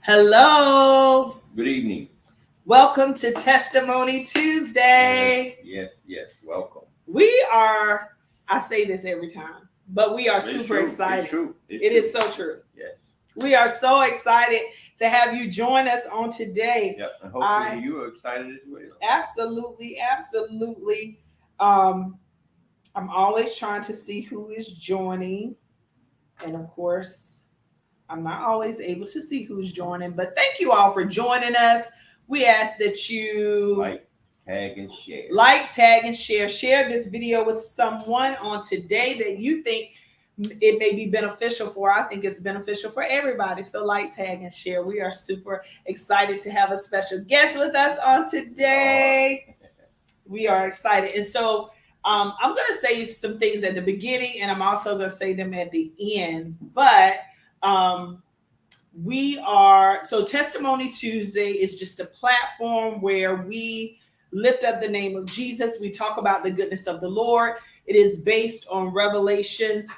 Hello. Good evening. Welcome to Testimony Tuesday. Yes. Welcome. I say this every time, but we are It's super true. excited. It's true. It is so true. Yes. We are so excited to have you join us on today. Yep. And hopefully you are excited as well. Absolutely. I'm always trying to see who is joining. And of course, I'm not always able to see who's joining, but thank you all for joining us. We ask that you Like, tag, and share. Share this video with someone on today that you think it may be beneficial for. I think it's beneficial for everybody. So like, tag, and share. We are super excited to have a special guest with us on today. We are excited. And so I'm going to say some things at the beginning, and I'm also going to say them at the end. But Testimony Tuesday is just a platform where we lift up the name of Jesus. We talk about the goodness of the Lord. It is based on Revelations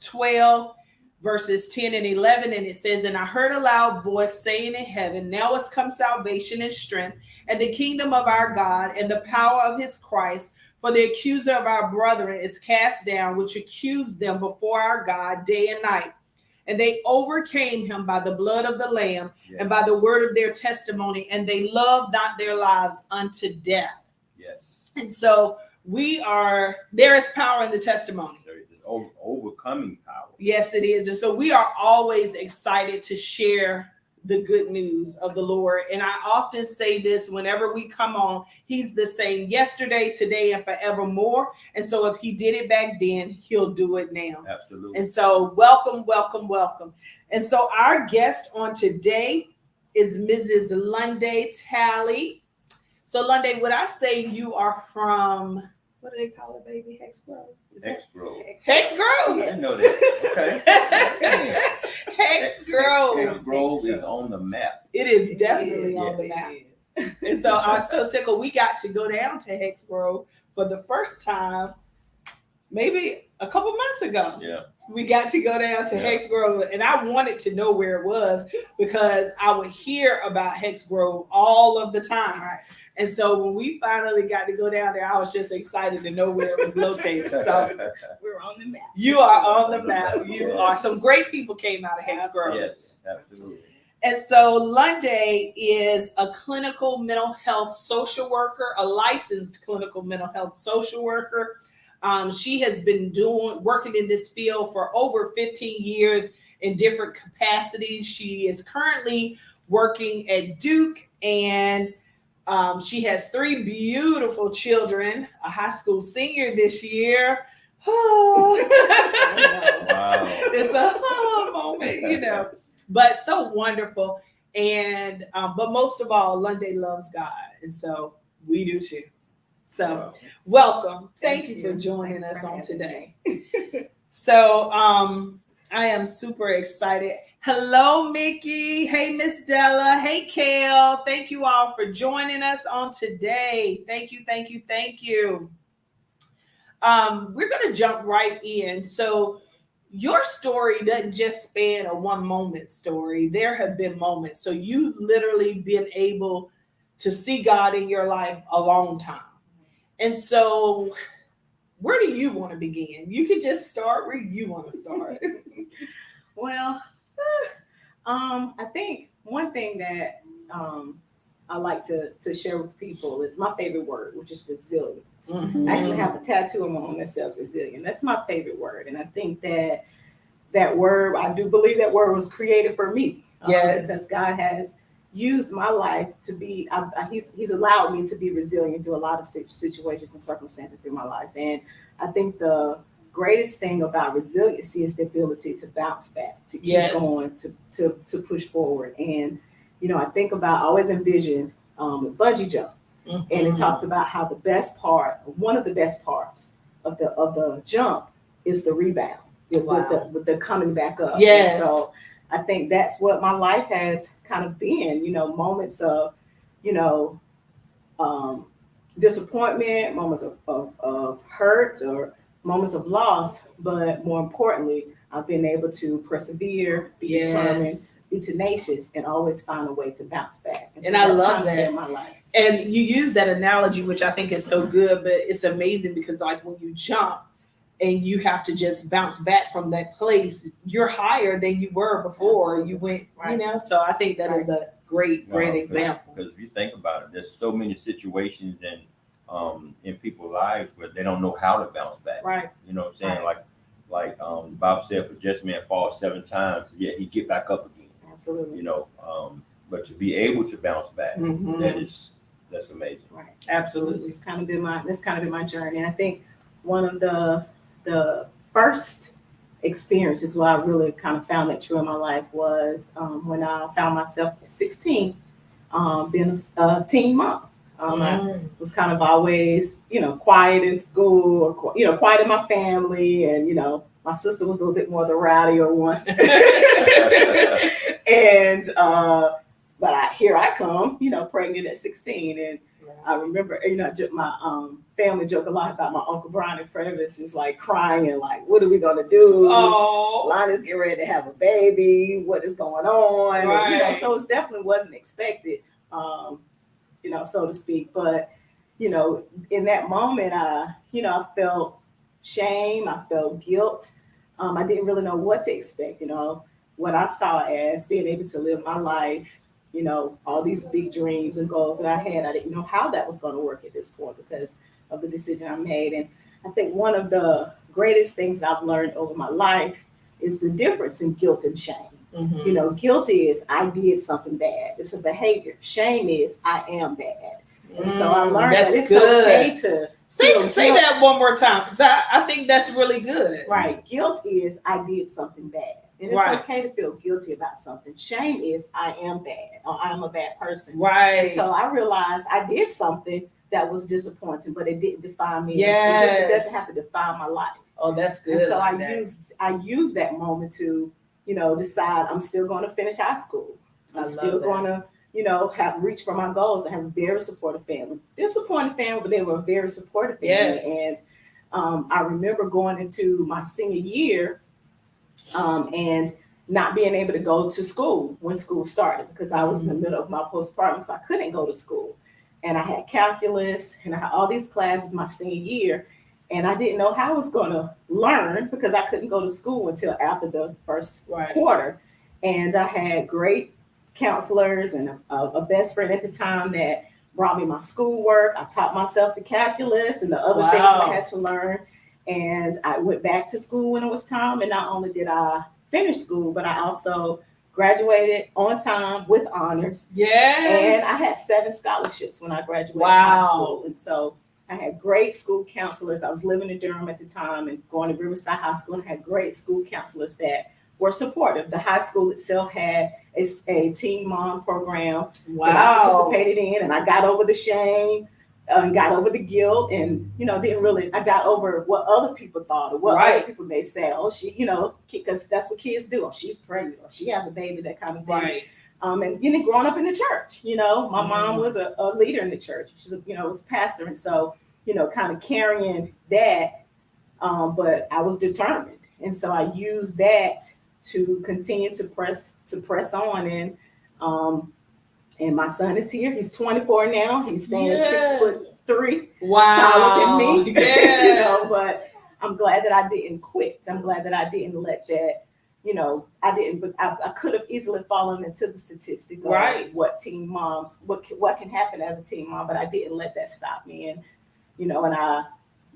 12, verses 10 and 11. And it says, "And I heard a loud voice saying in heaven, now has come salvation and strength, and the kingdom of our God, and the power of his Christ. For the accuser of our brethren is cast down, which accused them before our God day and night. And they overcame him by the blood of the Lamb and by the word of their testimony, and they loved not their lives unto death." Yes. And so there is power in the testimony. There is overcoming power. Yes, it is. And so we are always excited to share the good news of the Lord. And I often say this whenever we come on, he's the same yesterday, today, and forevermore. And so if he did it back then, he'll do it now. Absolutely. And so welcome. And so our guest on today is Mrs. Lunday Talley. So Lunday, would I say you are from, what do they call it, baby? Hex Grove? Hex Grove. Hex Grove. I know that. Okay. Hex Grove. Hex Grove is on the map. It is definitely on the map. And so I'm so tickled. We got to go down to Hex Grove for the first time, maybe a couple months ago. Yeah. We got to go down to Hex Grove, and I wanted to know where it was because I would hear about Hex Grove all of the time. And so when we finally got to go down there, I was just excited to know where it was located. So we're on the map. You are on the map. You are. Some great people came out of Hex Grove. Yes, absolutely. And so Lunday is a clinical mental health social worker, a licensed clinical mental health social worker. She has been working in this field for over 15 years in different capacities. She is currently working at Duke, and she has 3 beautiful children, a high school senior this year. Wow. It's a moment, but so wonderful. And but most of all, Lunday loves God, and so we do too. So welcome. Thank you for joining us on today. So I am super excited. Hello, Mickey. Hey, Miss Della. Hey, Kale. Thank you all for joining us on today. Thank you. We're going to jump right in. So your story doesn't just span a one moment story. There have been moments. So you've literally been able to see God in your life a long time. And so where do you want to begin? You can just start where you want to start. Well, I think one thing that I like to share with people is my favorite word, which is resilient. Mm-hmm. I actually have a tattoo on my arm that says resilient. That's my favorite word. And I think that word, I do believe that word was created for me. Yes. Because God has used my life to be, he's allowed me to be resilient through a lot of situations and circumstances through my life. And I think the greatest thing about resiliency is the ability to bounce back, to keep going, to push forward. And, I think about, I always envision a bungee jump. Mm-hmm. And it talks about how one of the best parts of the jump is the rebound, with the coming back up. Yes. And so I think that's what my life has kind of been, moments of, disappointment, moments of hurt or moments of loss, but more importantly, I've been able to persevere, be determined, be tenacious, and always find a way to bounce back. And I that's love kind of that. been my life. And you use that analogy, which I think is so good, but it's amazing because like when you jump and you have to just bounce back from that place, you're higher than you were before. Absolutely. You went, Right. you know, so I think that is a great example. Because if you think about it, there's so many situations in people's lives where they don't know how to bounce back. Right. You know what I'm saying? Right. Like the Bible said, if a just man falls 7 times, yet he get back up again. Absolutely. You know, but to be able to bounce back, that's amazing. Right. Absolutely. That's kind of been my journey. And I think one of the first experiences where I really kind of found that true in my life was when I found myself at 16 being a teen mom. I was kind of always, quiet in school, or quiet in my family, and my sister was a little bit more the rowdier one. And but here I come, pregnant at 16, and I remember, my family joke a lot about my Uncle Brian and Previs just like crying, like, what are we gonna do? Oh, Lonnie's getting ready to have a baby. What is going on? right. And, so it definitely wasn't expected, so to speak. But in that moment, I felt shame. I felt guilt. I didn't really know what to expect. What I saw as being able to live my life. All these big dreams and goals that I had, I didn't know how that was going to work at this point because of the decision I made. And I think one of the greatest things that I've learned over my life is the difference in guilt and shame. Mm-hmm. Guilt is I did something bad. It's a behavior. Shame is I am bad. And so I learned that it's okay to say that one more time, because I think that's really good. Right. Guilt is I did something bad. And it's okay to feel guilty about something. Shame is I am bad, or I am a bad person. Right. And so I realized I did something that was disappointing, but it didn't define me. Yes. It doesn't have to define my life. Oh, that's good. And so I used that moment to, decide I'm still going to finish high school. I'm still going to, have reached for my goals. I have a very supportive family. Disappointed family, but they were a very supportive family. Yes. And I remember going into my senior year and not being able to go to school when school started because I was in the middle of my postpartum, so I couldn't go to school. And I had calculus and I had all these classes my senior year, and I didn't know how I was going to learn because I couldn't go to school until after the first quarter. And I had great counselors and a best friend at the time that brought me my schoolwork. I taught myself the calculus and the other things I had to learn. And I went back to school when it was time. And not only did I finish school, but I also graduated on time with honors. Yes. And I had 7 scholarships when I graduated high school. And so I had great school counselors. I was living in Durham at the time and going to Riverside High School, and I had great school counselors that were supportive. The high school itself had a teen mom program that I participated in, and I got over the shame. Got over the guilt, and I got over what other people thought or what other people may say. Oh, she, because that's what kids do. Oh, she's pregnant, or she has a baby, that kind of thing. Right. And growing up in the church, my mom was a leader in the church. She's was a pastor, and so kind of carrying that. But I was determined, and so I used that to continue to press on. And my son is here. He's 24 now. He's standing 6'3". Taller than me. Yes. But I'm glad that I didn't quit. I'm glad that I didn't let that, I didn't, but I could have easily fallen into the statistic of what teen moms, what can happen as a teen mom, but I didn't let that stop me. And, and I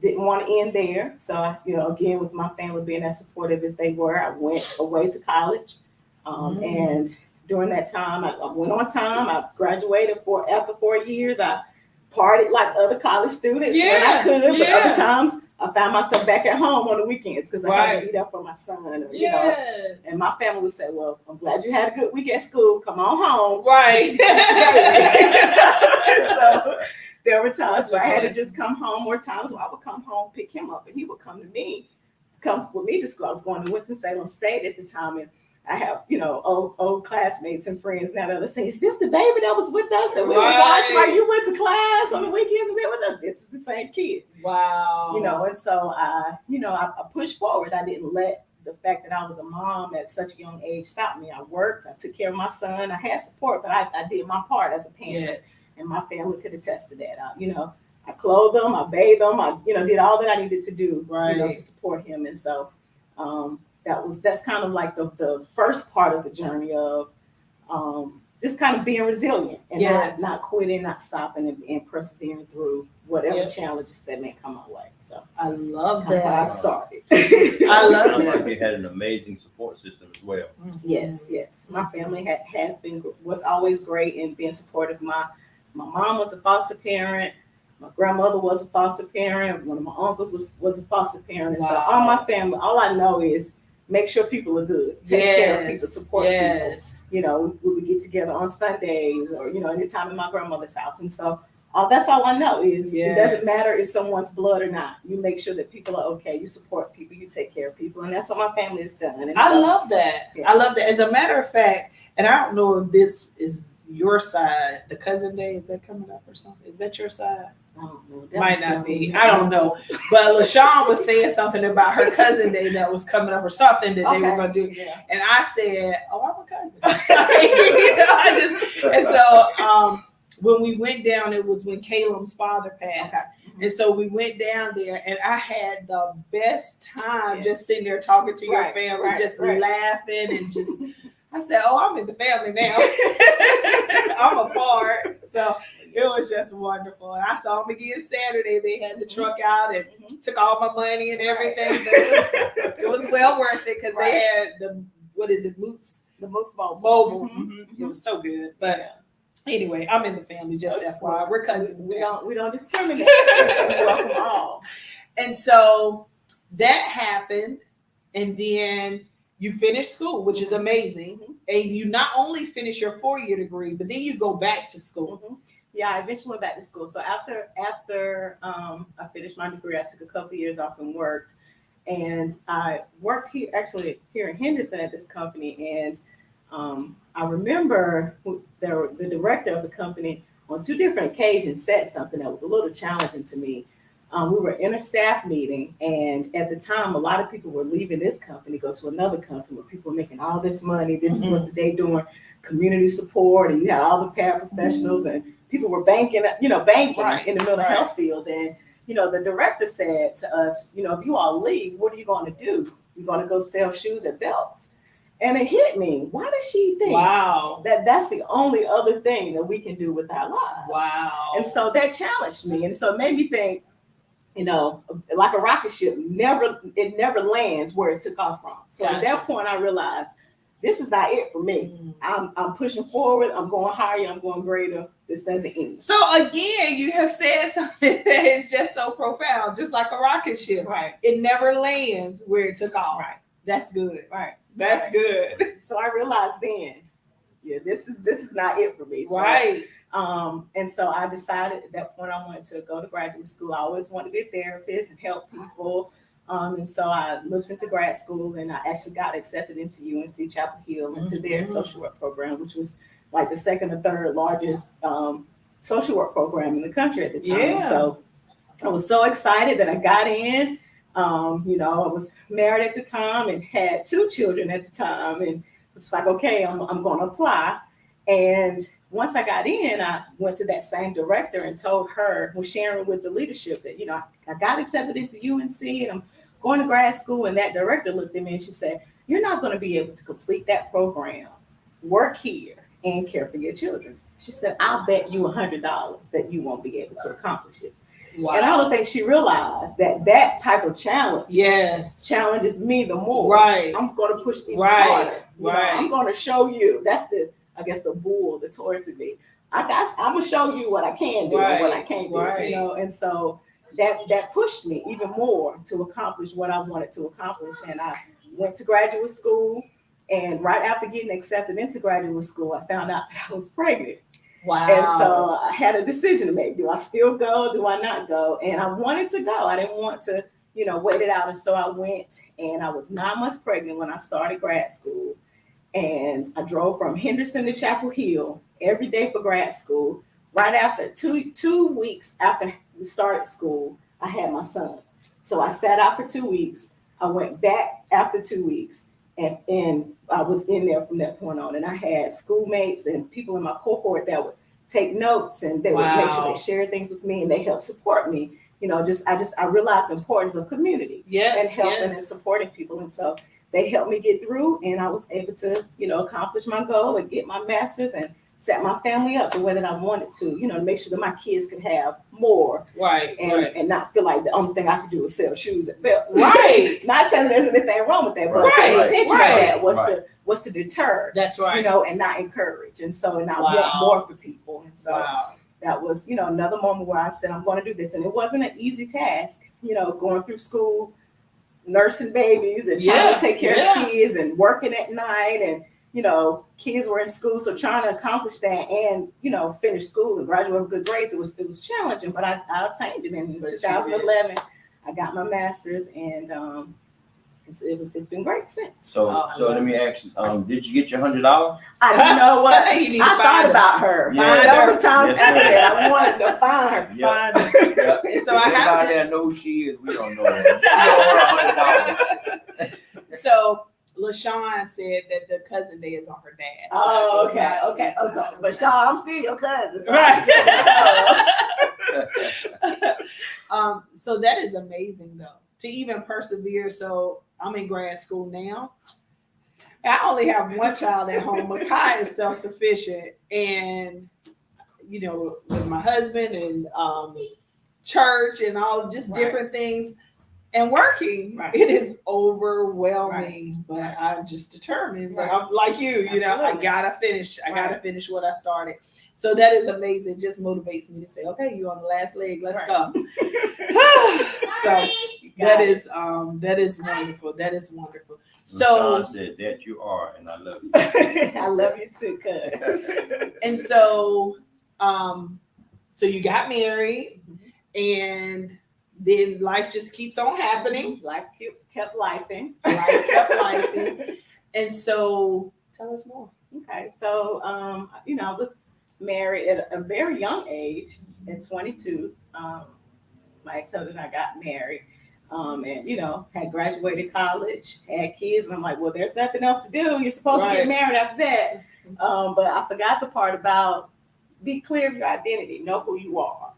didn't want to end there. So, again, with my family being as supportive as they were, I went away to college. And during that time, I went on time. I graduated after 4 years. I partied like other college students when I could, but other times I found myself back at home on the weekends because I had to be there for my son. And my family would say, "Well, I'm glad you had a good week at school. Come on home." Right. So there were times where I had to just come home, or times where I would come home, pick him up, and he would come to me to come with me to school. I was going to Winston-Salem State at the time, and I have, old classmates and friends now that are saying, "Is this the baby that was with us that we were watching while you went to class on the weekends and with us?" This is the same kid. Wow. And so I pushed forward. I didn't let the fact that I was a mom at such a young age stopped me. I worked, I took care of my son, I had support, but I did my part as a parent, Yes. and my family could attest to that. I clothed them, I bathed them, I did all that I needed to do, Right. to support him. And so that's kind of like the first part of the journey of just kind of being resilient and Yes. not quitting, not stopping, and persevering through whatever Yep. challenges that may come our way. So I love that's how I that. started. I love Sounds that. like you had an amazing support system as well. Yes. My family was always great in being supportive. My mom was a foster parent. My grandmother was a foster parent. One of my uncles was a foster parent. And so all my family, all I know is make sure people are good. Take care of people, support people. Yes. We would get together on Sundays or, anytime in my grandmother's house. And so that's all I know is it doesn't matter if someone's blood or not. You make sure that people are okay. You support people. You take care of people. And that's what my family has done. And I love that. Yeah. I love that. As a matter of fact, and I don't know if this is your side, the cousin day, is that coming up or something? Is that your side? I don't know. Might not be. I don't know. But LaShawn was saying something about her cousin day that was coming up or something that they were going to do. Yeah. And I said, oh, I'm a cousin. And so when we went down, it was when Caleb's father passed. Okay. And so we went down there and I had the best time Yes. just sitting there talking to your Right, family, right, just right. laughing and just, I said, oh, I'm in the family now. I'm a part. So it was just wonderful. And I saw them again Saturday. They had the truck out and took all my money and everything. But it was well worth it because they had the Moose Mobile. Mhm. It was so good. But anyway, I'm in the family, just FYI. We're cousins. We don't discriminate. We welcome all. And so that happened. And then you finished school, which is amazing. And you not only finish your 4-year degree, but then you go back to school. Yeah, I eventually went back to school. So after I finished my degree, I took a couple of years off and worked. And I worked here in Henderson at this company. And I remember the director of the company on 2 different occasions said something that was a little challenging to me. We were in a staff meeting, and at the time, a lot of people were leaving this company, go to another company where people were making all this money. This is what they doing, community support, and you had all the paraprofessionals, and people were banking in the mental health field. And the director said to us, if you all leave, what are you going to do? You're going to go sell shoes at Belts. And it hit me. Why does she think that's the only other thing that we can do with our lives? Wow. And so that challenged me. And so it made me think, like a rocket ship, it never lands where it took off from. So at that point, I realized this is not it for me. I'm pushing forward. I'm going higher. I'm going greater. This doesn't end. So again, you have said something that is just so profound, just like a rocket ship. Right. It never lands where it took off. Right. That's good. Right. That's good. So I realized then, this is not it for me. So, Right. And so I decided at that point I wanted to go to graduate school. I always wanted to be a therapist and help people. And so I looked into grad school and I actually got accepted into UNC Chapel Hill into their social work program, which was like the second or third largest social work program in the country at the time. Yeah. So I was so excited that I got in. I was married at the time and had 2 children at the time. And it's like, okay, I'm going to apply. And once I got in, I went to that same director and told her, was sharing with the leadership that, I got accepted into UNC and I'm going to grad school. And that director looked at me and she said, you're not going to be able to complete that program, work here, and care for your children. She said, I'll bet you $100 that you won't be able to accomplish it. Wow. And I don't think she realized that type of challenge challenges me the more. Right. I'm going to push even harder. Right. I'm going to show you. That's the bull, the Taurus in me. I'm going to show you what I can do and what I can't do. Right. And so that pushed me even more to accomplish what I wanted to accomplish. And I went to graduate school. And right after getting accepted into graduate school, I found out that I was pregnant. Wow. And so I had a decision to make. Do I still go? Do I not go? And I wanted to go. I didn't want to, wait it out. And so I went, and I was 9 months pregnant when I started grad school. And I drove from Henderson to Chapel Hill every day for grad school. Right after 2 weeks after we started school, I had my son. So I sat out for 2 weeks. I went back after 2 weeks, and I was in there from that point on. And I had schoolmates and people in my cohort that would take notes, and they would make sure they shared things with me, and they helped support me. I realized the importance of community and helping and supporting people. And so they helped me get through, and I was able to, accomplish my goal and get my master's and set my family up the way that I wanted to, to make sure that my kids could have more. Right. And not feel like the only thing I could do was sell shoes at belts. Right. Not saying there's anything wrong with that, but the intention of that was to deter. That's right. And not encourage. And I want more for people. And so that was, another moment where I said, I'm going to do this. And it wasn't an easy task, going through school, nursing babies and trying to take care of kids and working at night, and kids were in school, so trying to accomplish that and finish school and graduate with good grades, it was challenging, but I obtained it in 2011. I got my master's, and it's been great since. So let me ask you, did you get your $100? You know what? I thought about her several times after that. I wanted to find her. Yeah. So I have there know who she is. We don't know her. So LaShawn said that the cousin day is on her dad's side. Okay. But Sean, I'm still your cousin. So right. So that is amazing, though, to even persevere. So I'm in grad school now. I only have one child at home. Makai is self-sufficient, and with my husband and church and all just different things. And working, it is overwhelming, but I'm just determined. Like, I'm like you, I gotta finish. I gotta finish what I started. So that is amazing. Just motivates me to say, okay, you're on the last leg. Let's go. So that is wonderful. That is wonderful. So Sean said that you are, and I love you. I love you too, cuz. And so you got married, and then life just keeps on happening. Life kept lifing. And so tell us more. Okay. So, I was married at a very young age, at 22. My ex-husband and I got married, and, had graduated college, had kids. And I'm like, well, there's nothing else to do. You're supposed to get married after that. But I forgot the part about be clear of your identity, know who you are,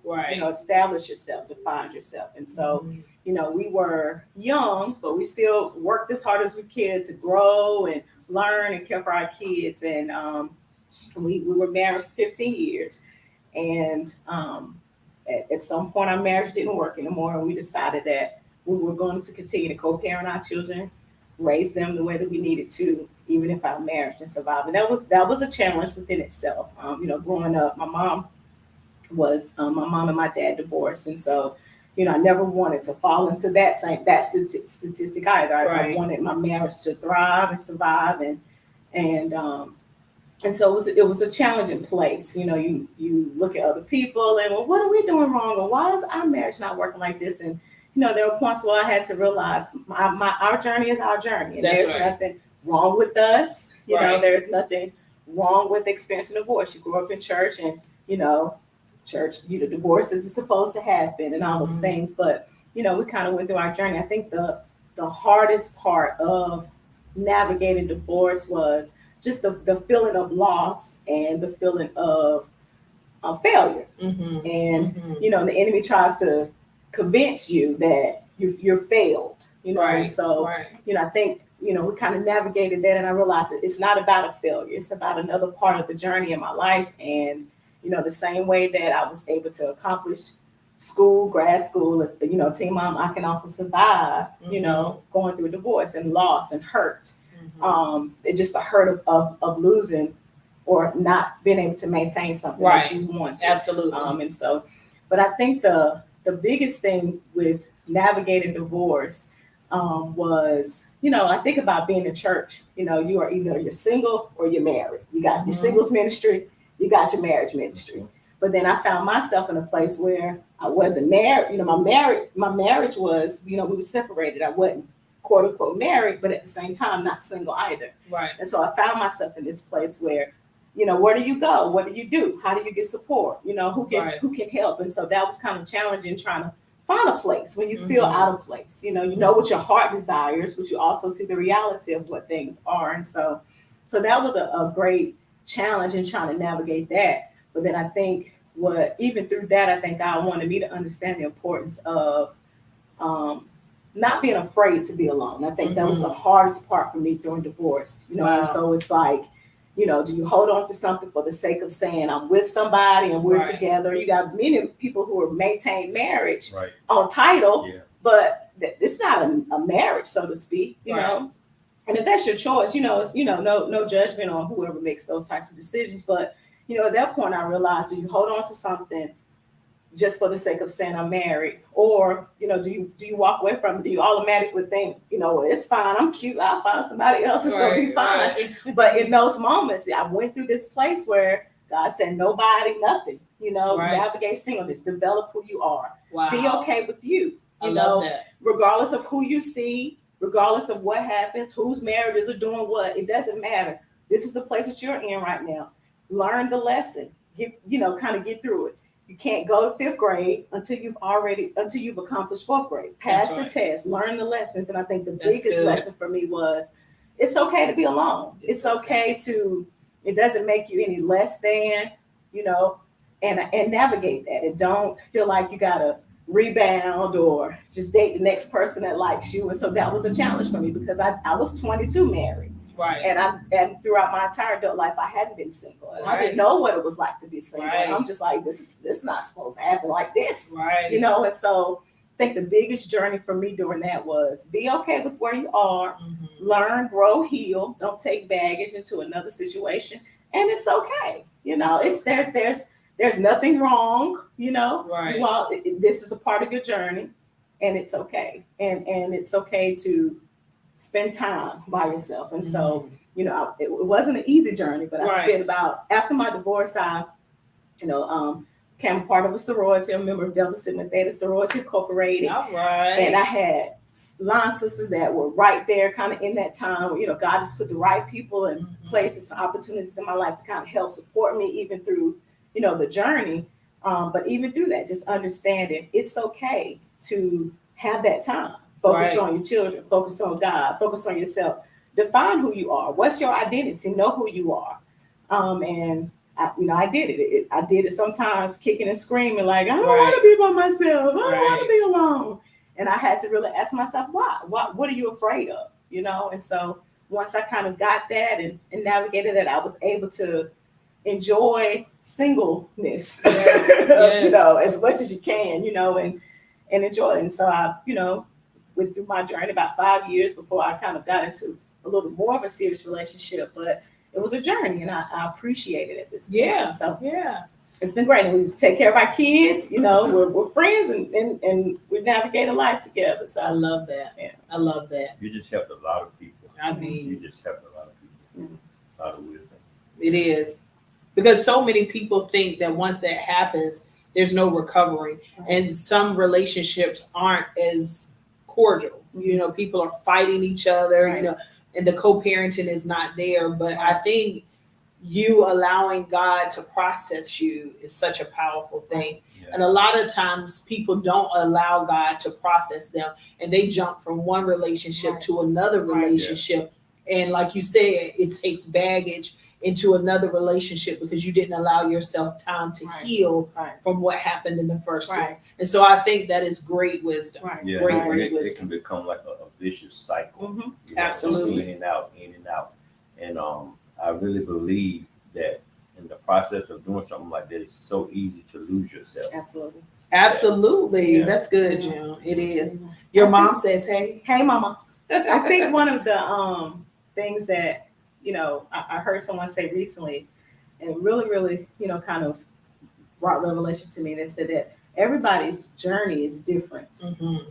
establish yourself, define yourself. And so, we were young, but we still worked as hard as we could to grow and learn and care for our kids. And we were married for 15 years. And at some point, our marriage didn't work anymore. And we decided that we were going to continue to co-parent our children, raise them the way that we needed to, even if our marriage didn't survive. And that was a challenge within itself. Growing up, my mom and my dad divorced. And so, I never wanted to fall into that statistic either. I wanted my marriage to thrive and survive. And so it was a challenging place. You look at other people and, well, what are we doing wrong? Or why is our marriage not working like this? And, there were points where I had to realize our journey is our journey. And there's nothing wrong with us. There's nothing wrong with experiencing divorce. You grew up in church, and, church, divorce isn't supposed to happen and all those things. But, we kind of went through our journey. I think the hardest part of navigating divorce was just the feeling of loss and the feeling of failure. And, the enemy tries to convince you that you're failed, So, I think, we kind of navigated that, and I realized that it's not about a failure. It's about another part of the journey in my life. And, the same way that I was able to accomplish school, grad school, teen mom, I can also survive, going through a divorce and loss and hurt. It's just the hurt of losing or not being able to maintain something that you want to. Absolutely. And so, but I think the biggest thing with navigating divorce was, I think about being in church. You are you're single or you're married. You got your singles ministry, you got your marriage ministry. But then I found myself in a place where I wasn't married. My marriage was, we were separated. I wasn't quote unquote married, but at the same time, not single either. Right. And so I found myself in this place where, where do you go? What do you do? How do you get support? Who can help? And so that was kind of challenging, trying to find a place when you feel out of place. You know what your heart desires, but you also see the reality of what things are. And so that was a great challenge in trying to navigate that. But then I think even through that, I think God wanted me to understand the importance of not being afraid to be alone. I think that was the hardest part for me during divorce. Wow. And so it's like, do you hold on to something for the sake of saying I'm with somebody and we're together? You got many people who are maintain marriage on title, but it's not a marriage, so to speak, you know. And if that's your choice, it's no judgment on whoever makes those types of decisions. But at that point, I realized: do you hold on to something just for the sake of saying I'm married, or do you walk away from it? Do you automatically think it's fine, I'm cute, I'll find somebody else, it's gonna be fine? But in those moments, I went through this place where God said nobody, nothing. Navigate singleness, develop who you are, be okay with you. I love that. Regardless of who you see, regardless of what happens, whose marriages are doing what, it doesn't matter. This is the place that you're in right now. Learn the lesson. Kind of get through it. You can't go to 5th grade until you've accomplished 4th grade. Pass the test, learn the lessons. And I think the biggest lesson for me was it's okay to be alone. It's okay it doesn't make you any less than, and navigate that. And don't feel like you gotta rebound or just date the next person that likes you. And so that was a challenge for me because I was 22 married. Right. And throughout my entire adult life, I hadn't been single. And I didn't know what it was like to be single. And I'm just like, this is not supposed to happen like this. Right. And so I think the biggest journey for me during that was be okay with where you are, learn, grow, heal, don't take baggage into another situation. And it's okay. There's nothing wrong, Right. While this is a part of your journey, and it's okay. And it's okay to spend time by yourself. And so, it wasn't an easy journey, but I spent after my divorce, I, became a part of a sorority. I'm a member of Delta Sigma Theta Sorority Incorporated. All right. And I had line sisters that were right there kind of in that time where, God just put the right people in places and opportunities in my life to kind of help support me even through, the journey. But even through that, just understanding it's okay to have that time. Focus on your children, focus on God, focus on yourself. Define who you are. What's your identity? Know who you are. And I did it. I did it sometimes kicking and screaming like, I don't want to be by myself. I don't want to be alone. And I had to really ask myself, why? What are you afraid of? And so once I kind of got that and navigated that, I was able to enjoy singleness, as much as you can, and enjoy it. And so I, went through my journey about 5 years before I kind of got into a little more of a serious relationship, but it was a journey and I appreciate it at this point. Yeah. So it's been great. And we take care of our kids, we're friends and we navigate a life together. So I love that. Yeah. I love that. You just helped a lot of people. I mean, You just helped a lot of people. A lot of wisdom. it is. Because so many people think that once that happens, there's no recovery. And some relationships aren't as cordial. People are fighting each other, and the co-parenting is not there. But I think you allowing God to process you is such a powerful thing. Yeah. And a lot of times people don't allow God to process them and they jump from one relationship to another relationship. Yeah. And like you said, it takes baggage into another relationship because you didn't allow yourself time to heal from what happened in the first one. And so I think that is great wisdom. Yeah, Great wisdom. It can become like a vicious cycle. Absolutely. In and out. And I really believe that in the process of doing something like that, it's so easy to lose yourself. Absolutely. Yeah. That's good, Jim. It is. Your mom says, hey, mama. I think one of the things that, I heard someone say recently and really, really, kind of brought revelation to me. They said that everybody's journey is different,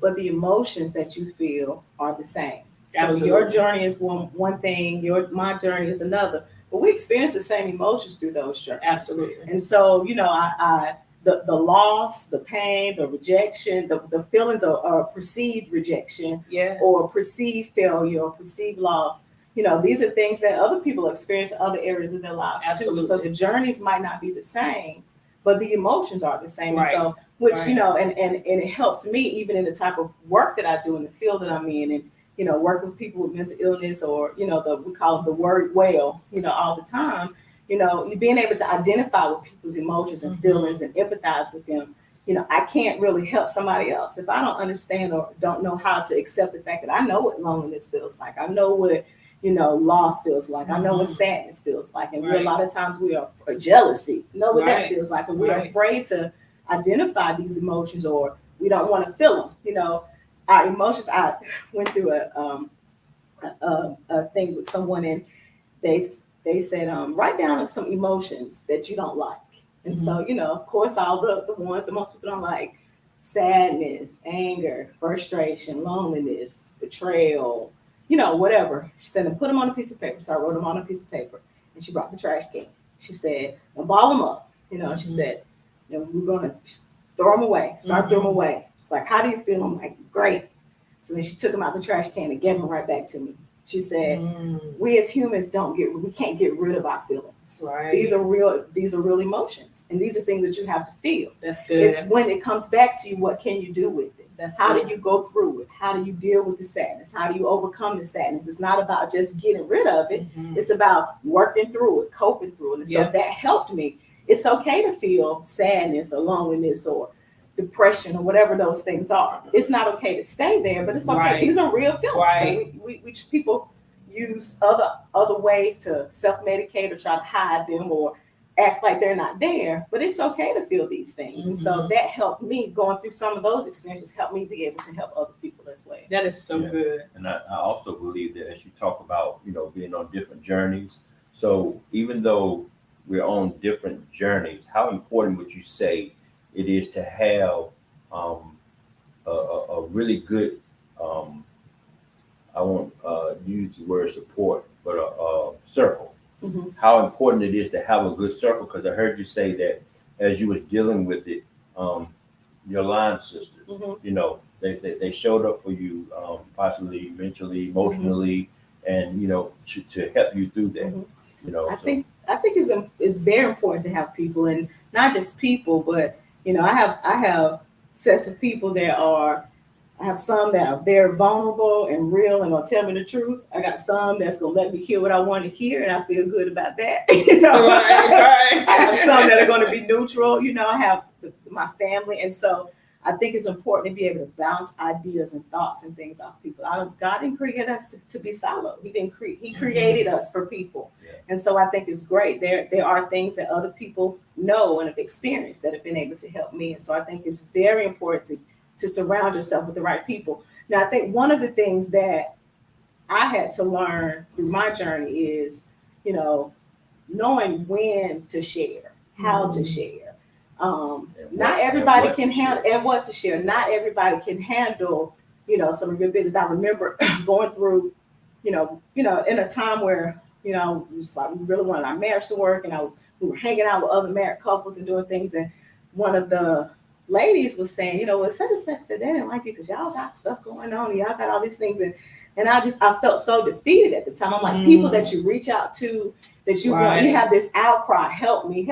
but the emotions that you feel are the same. Absolutely. So your journey is one thing, my journey is another, but we experience the same emotions through those journeys. Absolutely. And so, the loss, the pain, the rejection, the feelings of perceived rejection, or perceived failure or perceived loss. These are things that other people experience in other areas of their lives too. So the journeys might not be the same, but the emotions are the same. And so which, Right. you know, and it helps me even in the type of work that I do in the field that I'm in, and, you know, work with people with mental illness, or, you know, we call it the word well, you know, all the time. You know, you being able to identify with people's emotions and feelings and empathize with them. You know, I can't really help somebody else if I don't understand or don't know how to accept the fact that I know what loneliness feels like. I know what, you know, loss feels like. I know what sadness feels like. And we, a lot of times we are jealousy, know what that feels like. And we're afraid to identify these emotions, or we don't want to feel them. You know, our emotions. I went through a thing with someone, and they said, write down some emotions that you don't like. And so, you know, of course, all the ones that most people don't like: sadness, anger, frustration, loneliness, betrayal, you know, whatever. She said, put them on a piece of paper. So I wrote them on a piece of paper, and she brought the trash can. She said, now ball them up, you know, and she said, you know, we're going to throw them away. So I threw them away. She's like, how do you feel? I'm like, great. So then she took them out the trash can and gave them right back to me. She said, we as humans we can't get rid of our feelings. Right. These are real emotions. And these are things that you have to feel. That's good. It's when it comes back to you, what can you do with it? That's how good. do you go through it? How do you deal with the sadness? How do you overcome the sadness? It's not about just getting rid of it. It's about working through it, coping through it. And so that helped me. It's okay to feel sadness or loneliness or depression or whatever those things are. It's not okay to stay there, but it's okay. Right. These are real feelings. Right. So we people use other ways to self-medicate or try to hide them or act like they're not there, but it's okay to feel these things. And so that helped me, going through some of those experiences, helped me be able to help other people as well. That is so good. And I also believe that as you talk about, you know, being on different journeys, so even though we're on different journeys, how important would you say it is to have a really good, I won't use the word support, but a circle? How important it is to have a good circle, because I heard you say that as you was dealing with it, your line sisters, you know, they showed up for you, possibly mentally, emotionally, and, you know, to help you through that. You know, I think it's very important to have people, and not just people, but, you know, I have sets of people that are. I have some that are very vulnerable and real and gonna tell me the truth. I got some that's gonna let me hear what I want to hear, and I feel good about that. You know, right. I have some that are going to be neutral. You know, I have my family, and so I think it's important to be able to bounce ideas and thoughts and things off people. God didn't create us to be silo. He created us for people, and so I think it's great. There are things that other people know and have experienced that have been able to help me, and so I think it's very important to surround yourself with the right people. Now, I think one of the things that I had to learn through my journey is, you know, knowing when to share, how to share. Not everybody can handle, and what to share. Not everybody can handle, you know, some of your business. I remember going through, you know, in a time where, you know, it was like we really wanted our marriage to work, and we were hanging out with other married couples and doing things, and one of the ladies was saying, you know, well, such and such said they didn't like you because y'all got stuff going on, and y'all got all these things, and I felt so defeated at the time. I'm like, people that you reach out to, that you want, you have this outcry, help me,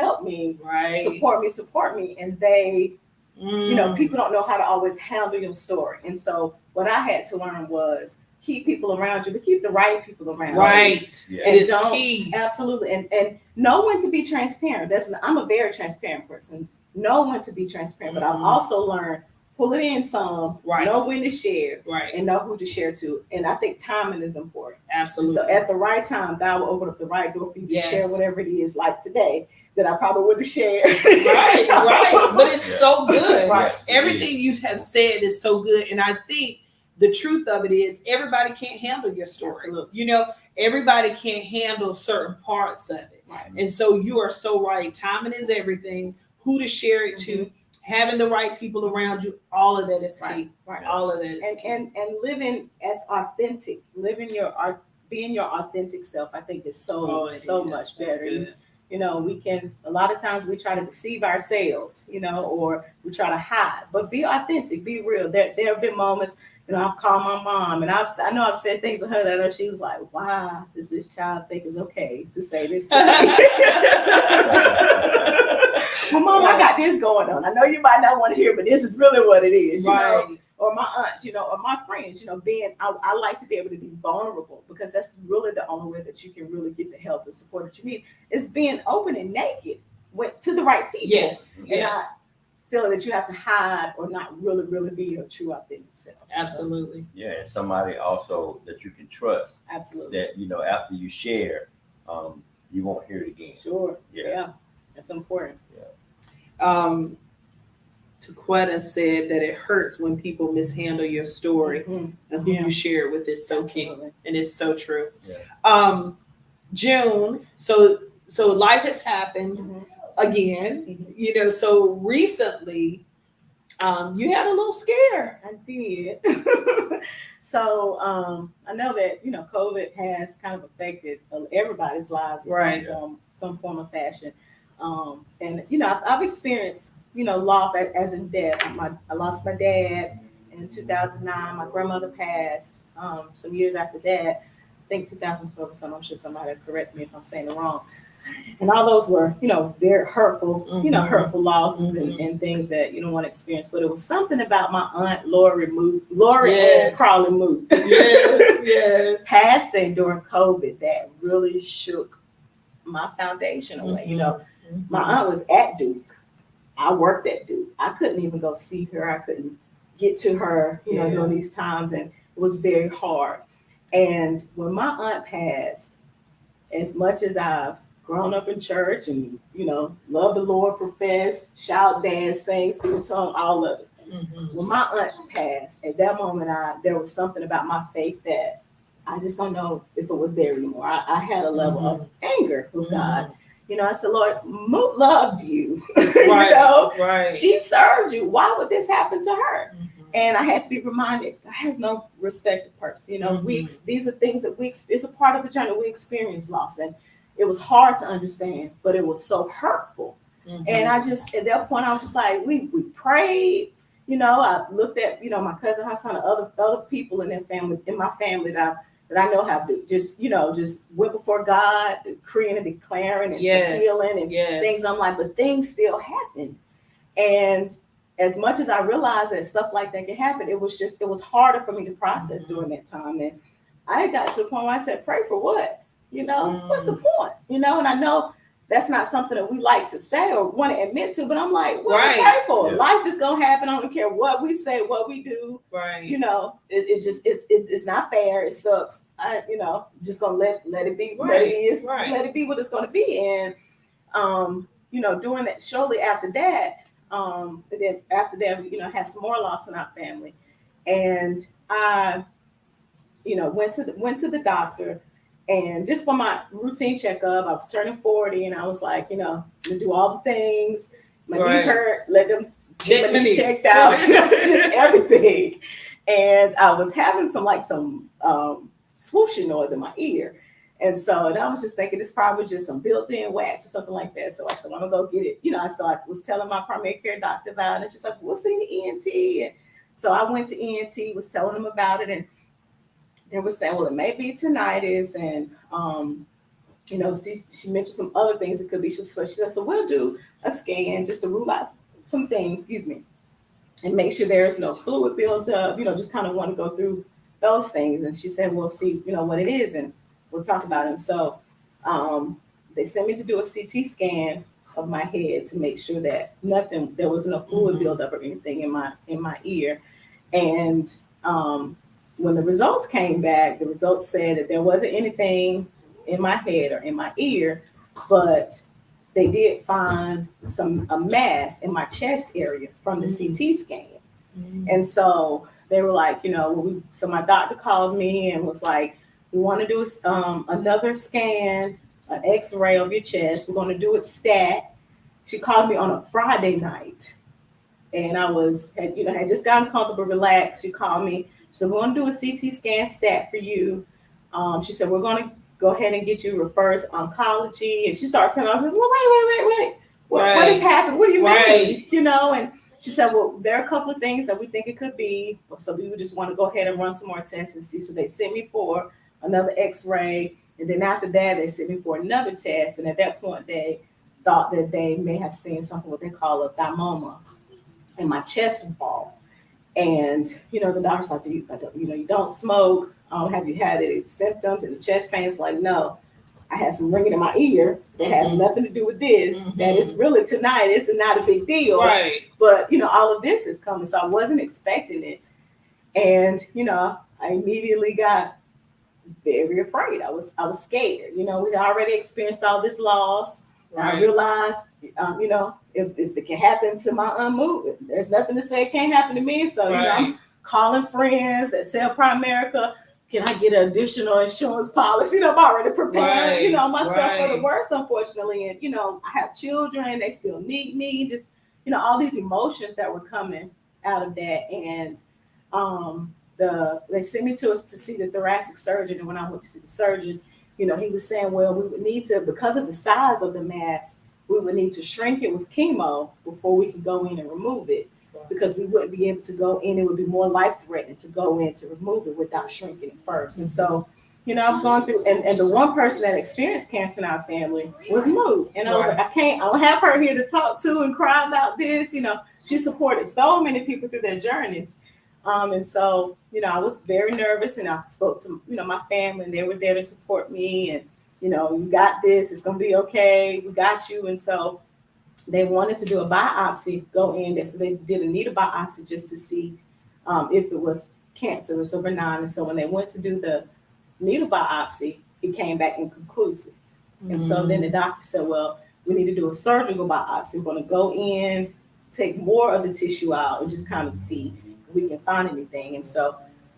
support me, and they, you know, people don't know how to always handle your story. And so what I had to learn was keep people around you, but keep the right people around you. Right. Yeah. It is key. Absolutely. And know when to be transparent. I'm a very transparent person. Know when to be transparent, but I've also learned pull it in some, know when to share, and know who to share to. And I think timing is important. Absolutely. So at the right time, God will open up the right door for you to share whatever it is, like today, that I probably wouldn't have shared. Right. But it's so good. Yes, everything you have said is so good. And I think the truth of it is everybody can't handle your story. Absolutely. You know, everybody can't handle certain parts of it. And so you are so right. Timing is everything. Who to share it to, having the right people around you, all of that is key. All of that is key. And living as authentic, being your authentic self, I think is so much better. You know, a lot of times we try to deceive ourselves, you know, or we try to hide, but be authentic, be real. There have been moments, you know, I've called my mom, and I know I've said things to her that I know she was like, "Why does this child think it's okay to say this to me?" Well, Mom, I got this going on. I know you might not want to hear, but this is really what it is, you know. Or my aunts, you know, or my friends, you know, I like to be able to be vulnerable, because that's really the only way that you can really get the help and support that you need, is being open and naked to the right people. Yes. And Yes. not feeling that you have to hide or not really be your true authentic self. Absolutely. Yeah, and somebody also that you can trust. Absolutely. That, you know, after you share, you won't hear it again. Sure. Yeah. That's important. Taquetta said that it hurts when people mishandle your story, Mm-hmm. and who Yeah. you share it with is so key, Absolutely. and it's so true. Yeah. June, so life has happened Mm-hmm. again, Mm-hmm. you know, so recently you had a little scare. I did. So I know that, you know, COVID has kind of affected everybody's lives in Right. some form of fashion. And you know, I've experienced, you know, loss as in death. I lost my dad in 2009. My grandmother passed some years after that. I think 2012 or something. I'm sure somebody will correct me if I'm saying it wrong. And all those were, you know, very hurtful, you know, Mhm. hurtful losses Mhm. and things that you don't want to experience. But it was something about my aunt Lori Yes. and Crowley Moot Yes. passing during COVID that really shook my foundation away. You know, my aunt was at Duke. I worked at Duke. I couldn't even go see her. I couldn't get to her, you know, Yeah. during these times, and it was very hard. And when my aunt passed, as much as I've grown up in church and, you know, love the Lord, profess, shout, dance, sing, speak in tongue, all of it. Mhm. When my aunt passed, at that moment, there was something about my faith that I just don't know if it was there anymore. I had a level of anger with God. You know, I said, Lord, Moot loved you. Right. You know, Right. she served you. Why would this happen to her? Mhm. And I had to be reminded, God has no respect of person. You know, Mhm. these are things that it's a part of the journey. We experience loss, and it was hard to understand, but it was so hurtful. Mhm. And I just, at that point, I was just like, we prayed. You know, I looked at, you know, my cousin Hassan and other people in my family that I know have to just, you know, just went before God, decreeing and declaring and Yes. healing and Yes. things. I'm like, but things still happen. And as much as I realized that stuff like that can happen, it was harder for me to process during that time. And I got to the point where I said, pray for what? You know, what's the point? You know, and I know that's not something that we like to say or want to admit to, but I'm like, what Right. we pray for? Yeah. Life is gonna happen. I don't care what we say, what we do. Right. You know, it's not fair. It sucks. You know, just gonna let it be. Right. Let it be what it's gonna be. And you know, doing that shortly after that, and then after that, you know, had some more loss in our family. And I, you know, went to the doctor, and just for my routine checkup, I was turning 40, and I was like, you know, to do all the things. My knee Right. hurt, let them Check get my my knee knee. checked out, you know, just everything. And I was having some swooshing noise in my ear. And I was just thinking it's probably just some built-in wax or something like that. So I said, I'm gonna go get it. You know, so I was telling my primary care doctor about it. She's like, we'll see the ENT. And so I went to ENT, was telling them about it, and they were saying, well, it may be tinnitus, and you know, she mentioned some other things it could be. So she said, so we'll do a scan just to rule out some things, excuse me, and make sure there's no fluid buildup. You know, just kind of want to go through those things. And she said, we'll see, you know, what it is, and we'll talk about it. And so they sent me to do a CT scan of my head to make sure that there was no fluid buildup or anything in my ear. And when the results came back, the results said that there wasn't anything in my head or in my ear, but they did find a mass in my chest area from the CT scan. And so they were like, you know, so my doctor called me and was like, we want to do another scan, an X-ray of your chest. We're going to do it stat. She called me on a Friday night, and I had just gotten comfortable, relaxed. She called me. She said, we're going to do a CT scan stat for you. She said, we're going to go ahead and get you referred to oncology. And she started telling me, I was like, well, wait. What has happened? What do you mean? You know, and she said, well, there are a couple of things that we think it could be. So we would just want to go ahead and run some more tests and see. So they sent me for another X-ray. And then after that, they sent me for another test. And at that point, they thought that they may have seen something what they call a thymoma in my chest wall. And the doctor's like, you don't smoke. Have you had any symptoms and the chest pain? It's like, no. I had some ringing in my ear that has nothing to do with this. That is really tonight. It's not a big deal. Right. But all of this is coming, so I wasn't expecting it. And I immediately got very afraid. I was scared. We'd already experienced all this loss. Right. I realized, if it can happen to my unmoved, there's nothing to say it can't happen to me. So I'm calling friends that sell Primerica. Can I get an additional insurance policy? I'm already prepared, myself for the worst, unfortunately. And, I have children, they still need me, just, all these emotions that were coming out of that. And they sent me to see the thoracic surgeon. And when I went to see the surgeon, he was saying, well, we would need to, because of the size of the mass, we would need to shrink it with chemo before we could go in and remove it. Because we wouldn't be able to go in, it would be more life-threatening to go in to remove it without shrinking it first. And so, I've gone through, and the one person that experienced cancer in our family was moved. And I was like, I don't have her here to talk to and cry about this. She supported so many people through their journeys. And so, I was very nervous, and I spoke to, my family, and they were there to support me. And, you got this, it's going to be okay. We got you. And so, they wanted to do a biopsy, go in there. So they did a needle biopsy just to see if it was cancerous or benign. And so when they went to do the needle biopsy, it came back inconclusive. And so then the doctor said, well, we need to do a surgical biopsy. We're going to go in, take more of the tissue out, and just kind of see if we can find anything. And so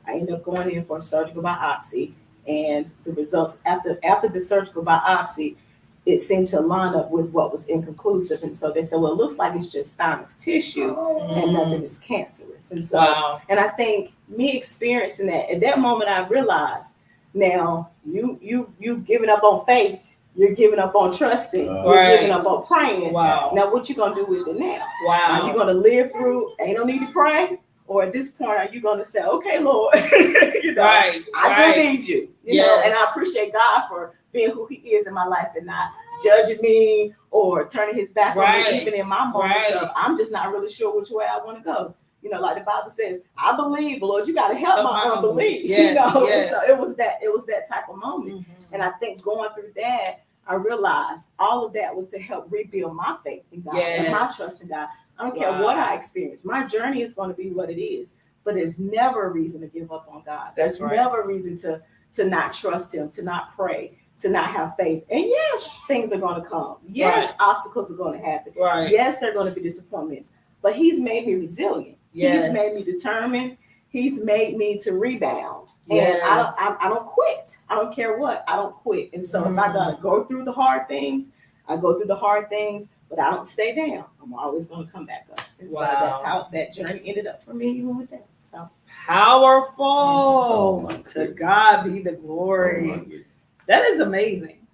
I ended up going in for a surgical biopsy. And the results after the surgical biopsy, it seemed to line up with what was inconclusive. And so they said, well, it looks like it's just thymus tissue and nothing is cancerous. And so, and I think me experiencing that, at that moment, I realized, now you giving up on faith, you're giving up on trusting, you're giving up on praying. Wow. Now what you gonna do with it now? Wow. Are you gonna live through, ain't no need to pray? Or at this point, are you gonna say, okay, Lord, I do need you, know, and I appreciate God for being who he is in my life and not judging me or turning his back on me, even in my moments of I'm just not really sure which way I want to go. Like the Bible says, I believe, Lord, you got to help my unbelief. And so it was that type of moment. And I think going through that, I realized all of that was to help rebuild my faith in God and my trust in God. I don't care what I experience. My journey is going to be what it is, but there's never a reason to give up on God. There's never a reason to not trust him, to not pray, to not have faith. And yes, things are going to come. Yes, obstacles are going to happen. Yes, there are going to be disappointments, but he's made me resilient. He's made me determined. He's made me to rebound. And I don't quit. I don't care what. I don't quit. And so if I got to go through the hard things, I go through the hard things, but I don't stay down. I'm always going to come back up. And so that's how that journey ended up for me, even with that. So powerful. To God be the glory. That is amazing.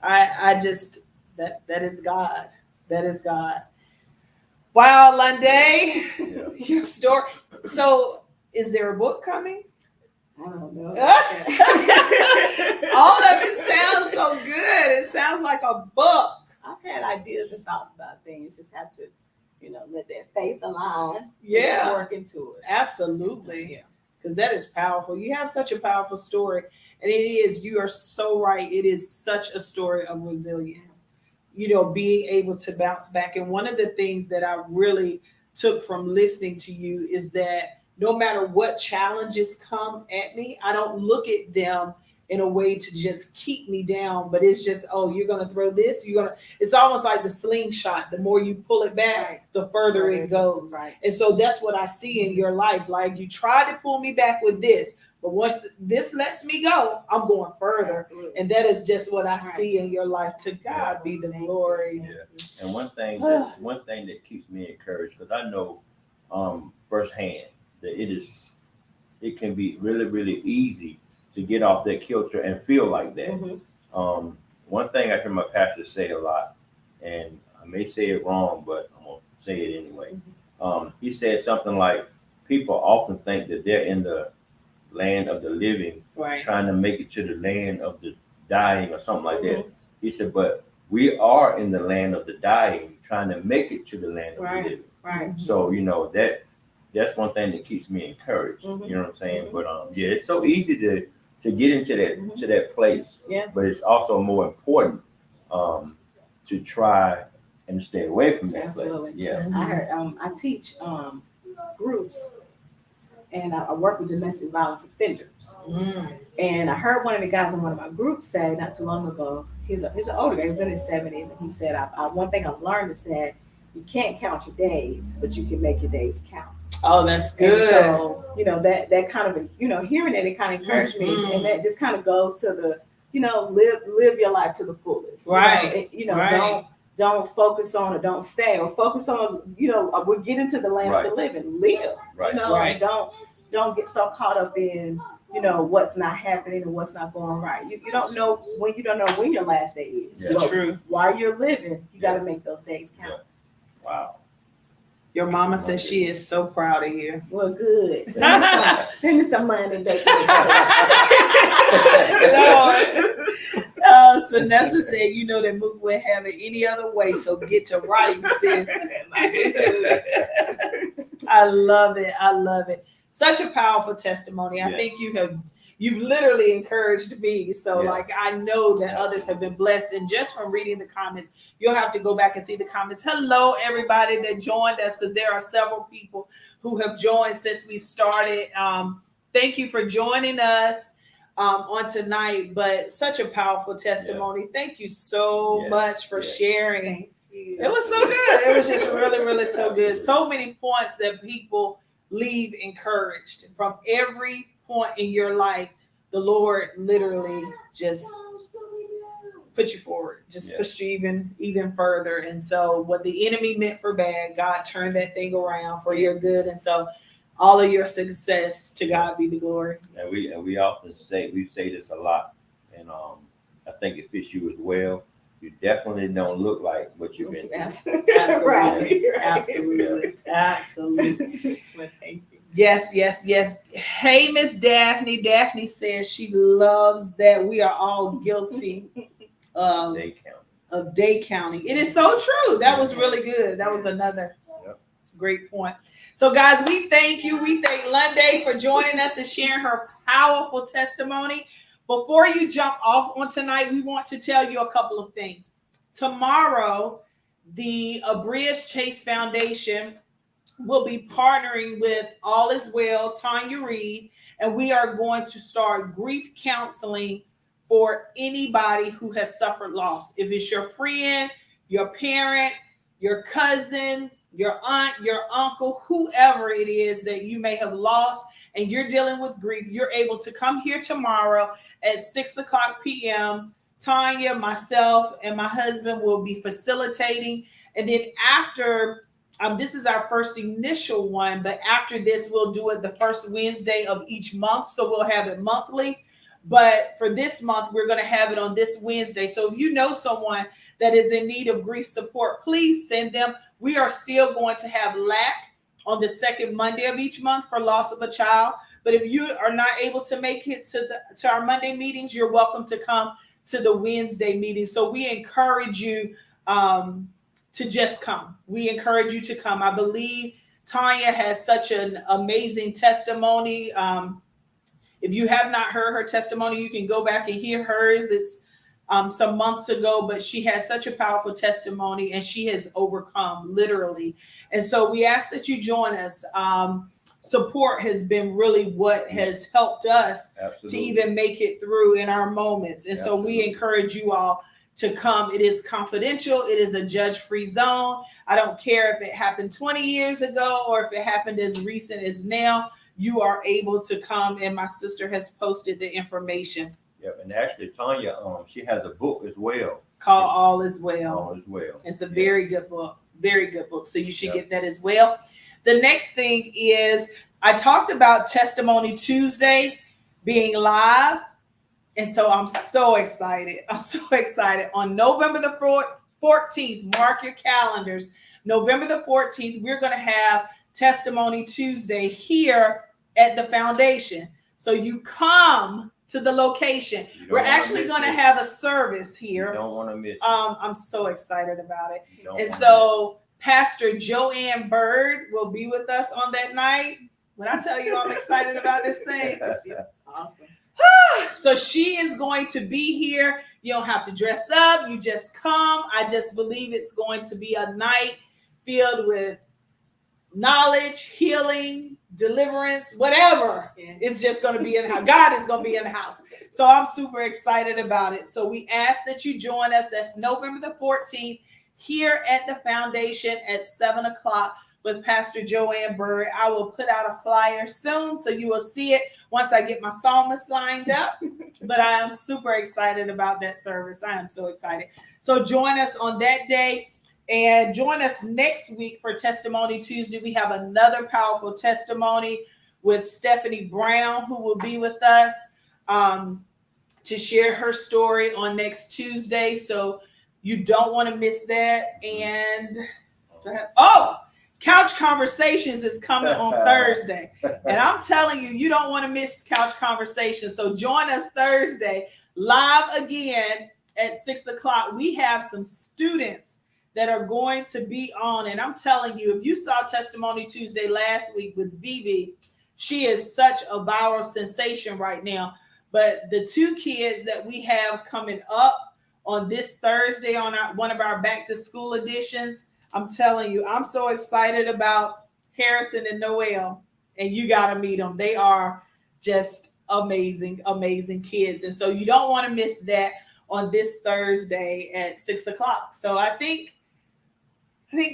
I just, that is God. That is God. Wow, Lunday, your story. So is there a book coming? I don't know. All of it sounds so good. It sounds like a book. I've had ideas and thoughts about things. Just have to, let that faith align. Yeah. Work into it. Absolutely. Yeah. Because that is powerful. You have such a powerful story. And it is, you are so right. It is such a story of resilience, being able to bounce back. And one of the things that I really took from listening to you is that no matter what challenges come at me, I don't look at them in a way to just keep me down, but it's just, you're going to throw this, it's almost like the slingshot. The more you pull it back, the further it goes. And so that's what I see in your life. Like, you try to pull me back with this, but once this lets me go, I'm going further. Absolutely. And that is just what I see in your life. To God be the glory. Yeah. And one thing that keeps me encouraged, because I know firsthand that it can be really, really easy to get off that kilter and feel like that. One thing I hear my pastor say a lot, and I may say it wrong, but I'm going to say it anyway. He said something like, people often think that they're in the land of the living, trying to make it to the land of the dying or something like that. He said, but we are in the land of the dying, trying to make it to the land of the living. Right. So, that's one thing that keeps me encouraged. You know what I'm saying? But yeah, it's so easy to get into that place. Yeah. But it's also more important to try and stay away from that Absolutely. place. Yeah. I heard I teach groups, and I work with domestic violence offenders. And I heard one of the guys in one of my groups say not too long ago, he's an older guy, he was in his 70s, and he said, one thing I've learned is that you can't count your days, but you can make your days count. Oh, that's good. And so, that kind of, hearing it kind of encouraged me. And that just kind of goes to the, live your life to the fullest. Right. Right. Don't focus on or don't stay or focus on, we're getting to the land of the living. Live. Right. And don't get so caught up in, what's not happening and what's not going right. You don't know when your last day is. Yeah. So True. while you're living, you got to make those days count. Yeah. Wow. Your mama says she is so proud of you. Well, good. Send me some money, baby. So Nessa said, that Mook would have it any other way. So get to writing, sis. I love it. I love it. Such a powerful testimony. I think you've literally encouraged me. So I know that others have been blessed. And just from reading the comments, you'll have to go back and see the comments. Hello, everybody that joined us, because there are several people who have joined since we started. Thank you for joining us on tonight, but such a powerful testimony. Yeah. Thank you so much for sharing. It was so good. It was just really, really so good. So many points that people leave encouraged from every point in your life. The Lord literally just put you forward, just pushed you even further. And so what the enemy meant for bad, God turned that thing around for your good. And so all of your success, to God be the glory. And we often say this a lot, and I think it fits you as well. You definitely don't look like what you've been through. Absolutely. Absolutely. Well, thank you. Yes. Hey, Miss Daphne. Daphne says she loves that we are all guilty of day counting. It is so true. That was really good. That was another great point. So, guys, we thank you. We thank Lunday for joining us and sharing her powerful testimony. Before you jump off on tonight, we want to tell you a couple of things. Tomorrow, the Abridged Chase Foundation will be partnering with All Is Well, Tanya Reed, and we are going to start grief counseling for anybody who has suffered loss. If it's your friend, your parent, your cousin, your aunt, your uncle, whoever it is that you may have lost and you're dealing with grief, you're able to come here tomorrow at 6:00 p.m. Tanya, myself, and my husband will be facilitating. And then after, this is our first initial one, but after this, we'll do it the first Wednesday of each month. So we'll have it monthly. But for this month, we're going to have it on this Wednesday. So if you know someone that is in need of grief support, please send them. We are still going to have LAC on the second Monday of each month for loss of a child. But if you are not able to make it to our Monday meetings, you're welcome to come to the Wednesday meeting. So we encourage you to just come. We encourage you to come. I believe Tanya has such an amazing testimony. If you have not heard her testimony, you can go back and hear hers. It's some months ago, but she has such a powerful testimony and she has overcome literally. And so we ask that you join us. Support has been really what has helped us to even make it through in our moments. And so we encourage you all to come. It is confidential. It is a judge-free zone. I don't care if it happened 20 years ago or if it happened as recent as now. You are able to come, and my sister has posted the information. Yep, and actually, Tanya, she has a book as well called All Is Well. All Is Well. It's a very good book. Very good book. So you should get that as well. The next thing is, I talked about Testimony Tuesday being live. And so I'm so excited. On November the 14th, mark your calendars. November the 14th, we're going to have Testimony Tuesday here at the foundation. So you come to the location. You don't We're wanna actually miss going to this. have a service You here. don't want to miss it. I'm so excited about it. You don't And wanna so Pastor Joanne Bird will be with us on that night. When I tell you I'm excited about this thing, Awesome. so she is going to be here. You don't have to dress up. You just come. I just believe it's going to be a night filled with knowledge, healing, deliverance, whatever. Yeah. It's just going to be in the house. God is going to be in the house. So I'm super excited about it. So we ask that you join us. That's November the 14th here at the foundation at 7:00 with Pastor Joanne Bird. I will put out a flyer soon, so you will see it once I get my psalmist lined up. But I am super excited about that service. I am so excited. So join us on that day. And join us next week for Testimony Tuesday. We have another powerful testimony with Stephanie Brown, who will be with us to share her story on next Tuesday. So you don't want to miss that. And Couch Conversations is coming on Thursday. And I'm telling you, you don't want to miss Couch Conversations. So join us Thursday live again at 6:00. We have some students that are going to be on. And I'm telling you, if you saw Testimony Tuesday last week with Vivi, she is such a viral sensation right now. But the two kids that we have coming up on this Thursday on one of our back to school editions, I'm telling you, I'm so excited about Harrison and Noel, and you got to meet them. They are just amazing, amazing kids. And so you don't want to miss that on this Thursday at 6:00. So I think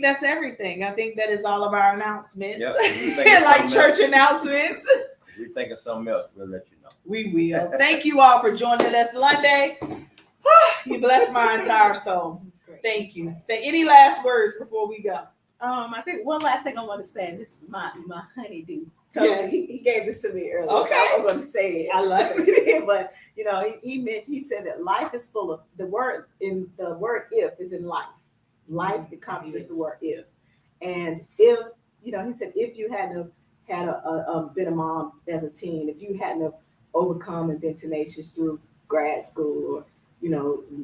that's everything. I think that is all of our announcements. Yep. Like church announcements. If we think of something else, we'll let you know. We will. Thank you all for joining us Lunday. You bless my entire soul. Thank you. Any last words before we go? I think one last thing I want to say. This is my honeydew. So Yes. he gave this to me earlier. Okay. So I'm going to say it. I love it. But he said that life is full of the word if is in life. Life encompasses the word if. And if, he said, if you hadn't had been a mom as a teen, if you hadn't have overcome and been tenacious through grad school or,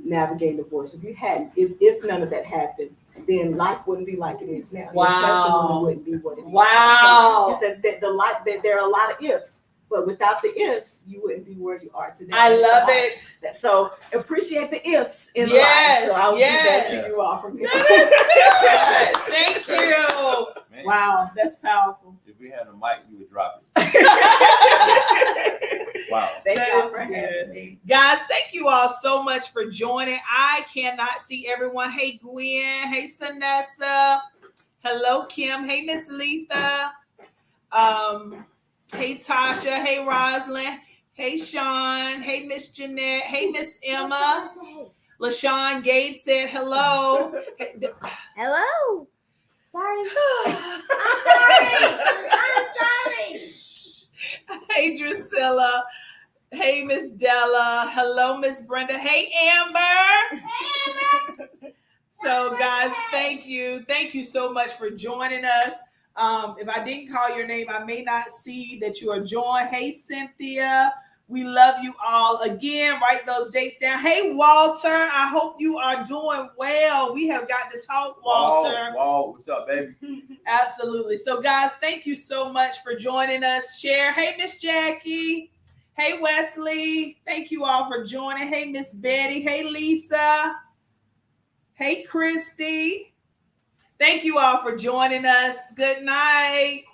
navigating divorce, if none of that happened, then life wouldn't be like it is now. Wow. Your testimony wouldn't be what it is. Wow. So he said that there are a lot of ifs, but without the ifs, you wouldn't be where you are today. I love it. So appreciate the ifs in Yes, life. So I'll give that yes. to you all from here. That is good. Thank you. Man, Wow, that's powerful. If we had a mic, you would drop it. Wow. Thank That y'all is for good. having me. Guys, thank you all so much for joining. I cannot see everyone. Hey, Gwen. Hey, Sanessa. Hello, Kim. Hey, Miss Letha. Hey, Tasha. Hey, Rosalind. Hey, Sean. Hey, Miss Jeanette. Hey, Miss Emma. LaShawn Gabe said hello. Hello. Sorry. I'm sorry. Hey, Drusilla. Hey, Miss Della. Hello, Miss Brenda. Hey, Amber. So, guys, thank you. Thank you so much for joining us. If I didn't call your name, I may not see that you are joined. Hey, Cynthia. We love you all. Again, write those dates down. Hey, Walter. I hope you are doing well. We have got to talk, Walter. Wall, what's up, baby? Absolutely. So, guys, thank you so much for joining us. Share. Hey, Miss Jackie. Hey, Wesley. Thank you all for joining. Hey, Miss Betty. Hey, Lisa. Hey, Christy. Thank you all for joining us. Good night.